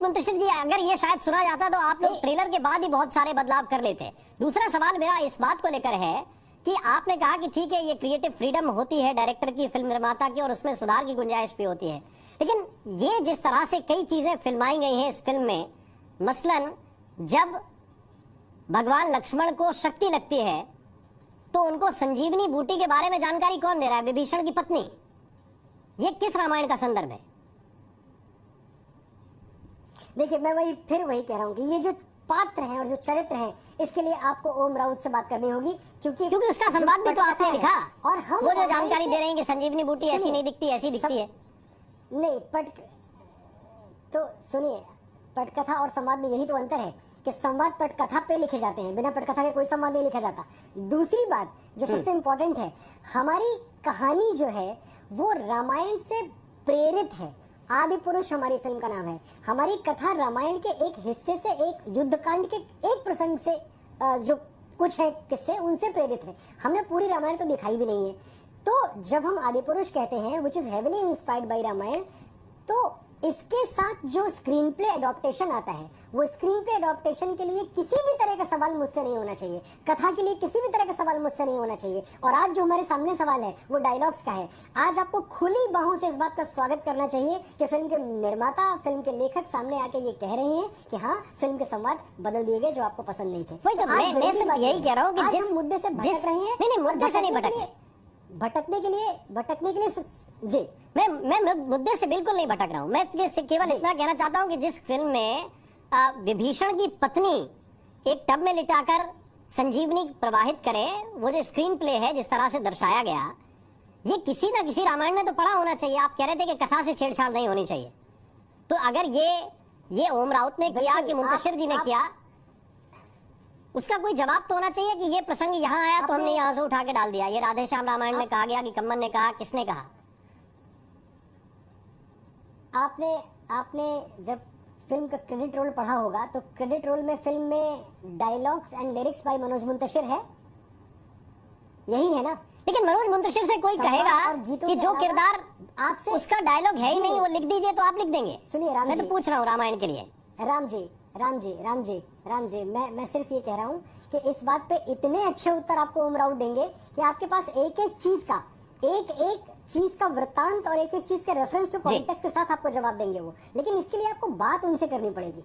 मुंतशिर जी, अगर ये शायद सुना जाता तो आप लोग ट्रेलर के बाद ही बहुत सारे बदलाव कर लेते। दूसरा सवाल मेरा इस बात को लेकर है कि आपने कहा कि ठीक है, ये क्रिएटिव फ्रीडम होती है डायरेक्टर की, फिल्म निर्माता की, और उसमें सुधार की गुंजाइश भी होती है, लेकिन ये जिस तरह से कई चीजें फिल्माई गई हैं इस फिल्म में, मसलन जब भगवान लक्ष्मण को शक्ति लगती है तो उनको संजीवनी बूटी के बारे में जानकारी कौन दे रहा है? विभीषण की पत्नी। ये किस रामायण का संदर्भ है? देखिए, मैं फिर वही कह रहा हूँ कि ये जो पात्र हैं और जो चरित्र हैं, इसके लिए आपको ओम राउत से बात करनी होगी, क्योंकि उसका संवाद भी तो आपने लिखा, और हम वो जो जानकारी दे रहे हैं कि संजीवनी बूटी ऐसी नहीं दिखती, ऐसी दिखती है। नहीं, तो सुनिए, पटकथा और संवाद में यही तो अंतर है कि संवाद पटकथा पे लिखे जाते हैं, बिना पटकथा के कोई संवाद नहीं लिखा जाता। दूसरी बात जो सबसे इम्पोर्टेंट है, हमारी कहानी जो है वो रामायण से प्रेरित है। आदि पुरुष हमारी फिल्म का नाम है। हमारी कथा रामायण के एक हिस्से से, एक युद्धकांड के एक प्रसंग से जो कुछ है किस्से, उनसे प्रेरित है। हमने पूरी रामायण तो दिखाई भी नहीं है। तो जब हम आदि पुरुष कहते हैं which is heavily inspired by Ramayan, तो इसके साथ जो स्क्रीन प्ले एडॉप्टेशन आता है, वो स्क्रीन प्ले एडॉप्टेशन के लिए किसी भी तरह का सवाल मुझसे नहीं होना चाहिए, कथा के लिए किसी भी तरह का सवाल मुझसे नहीं होना चाहिए। और आज जो हमारे सामने सवाल है वो डायलॉग्स का है। आज आपको खुली बाहों से इस बात का स्वागत करना चाहिए कि फिल्म के निर्माता, फिल्म के लेखक सामने आके ये कह रहे हैं कि हाँ, फिल्म के संवाद बदल दिए गए जो आपको पसंद नहीं थे। मैं सिर्फ यही कह रहा हूँ कि जिस मुद्दे से भटक रहे हैं, नहीं, मुद्दे से नहीं भटकने के लिए जी, मैं मुद्दे से बिल्कुल नहीं भटक रहा हूं। मैं केवल इतना कहना चाहता हूं कि जिस फिल्म में विभीषण की पत्नी एक टब में लिटाकर संजीवनी प्रवाहित करे, वो जो स्क्रीन प्ले है जिस तरह से दर्शाया गया, ये किसी ना किसी रामायण में तो पढ़ा होना चाहिए। आप कह रहे थे कि कथा से छेड़छाड़ नहीं होनी चाहिए, तो अगर ये ओम राउत ने किया कि मुंतशिर जी ने किया, उसका कोई जवाब तो होना चाहिए कि ये प्रसंग यहाँ आया तो हमने यहाँ से उठा के डाल दिया। ये राधे श्याम रामायण में कहा गया कि कम्मन ने कहा, किसने कहा? आपने जब फिल्म का क्रेडिट रोल पढ़ा होगा, तो क्रेडिट रोल में फिल्म में dialogues and lyrics by Manoj Muntashir है, यही है ना? लेकिन मनोज मुंतशिर से कोई कहेगा कि जो किरदार आपसे उसका डायलॉग है ही नहीं, वो लिख दीजिए, तो आप लिख देंगे? सुनिए राम जी, मैं तो पूछ रहा हूँ रामायण के लिए। राम जी, मैं सिर्फ ये कह रहा हूँ कि इस बात पे इतने अच्छे उत्तर आपको ओम राउत देंगे कि आपके पास एक एक चीज का वृत्तांत और एक एक चीज के रेफरेंस टू कॉन्टेक्स्ट के साथ आपको जवाब देंगे वो। लेकिन इसके लिए आपको बात उनसे करनी पड़ेगी,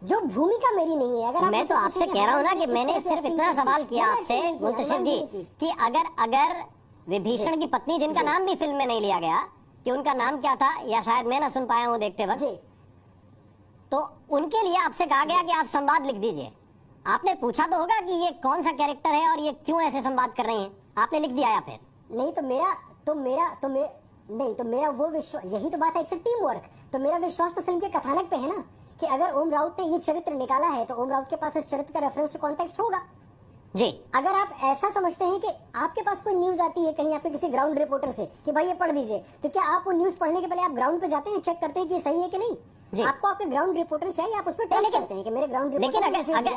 जो भूमिका मेरी नहीं है। अगर मैं तो आपसे कह रहा हूँ ना कि मैंने सिर्फ इतना सवाल किया आपसे मुंतशिर जी कि अगर विभीषण की पत्नी, जिनका नाम भी फिल्म में नहीं लिया गया कि उनका नाम क्या था, या शायद मैं ना सुन पाया हूँ देखते वक्त, तो उनके लिए आपसे कहा गया कि आप संवाद लिख दीजिए। आपने पूछा तो होगा कि ये कौन सा कैरेक्टर है और ये क्यों ऐसे संवाद कर रही हैं? आपने लिख दिया या फिर नहीं? तो मेरा वो विश्वास, यही तो बात है, इट्स टीम वर्क। तो मेरा विश्वास तो फिल्म के कथानक पे है ना, कि अगर ओम राउत ने ये चरित्र निकाला है तो ओम राउत के पास इस चरित्र का रेफरेंस टू कॉन्टेक्स्ट होगा जी। अगर आप ऐसा समझते हैं कि आपके पास कोई न्यूज आती है कहीं आपके किसी ग्राउंड रिपोर्टर से कि भाई ये पढ़ दीजिए, तो क्या आप वो न्यूज पढ़ने के पहले आप ग्राउंड पे जाते हैं, चेक करते हैं कि ये सही है कि नहीं? आपको आपके ग्राउंड रिपोर्टर से आप उस पर टेस्ट करते हैं कि मेरे ग्राउंड रिपोर्टर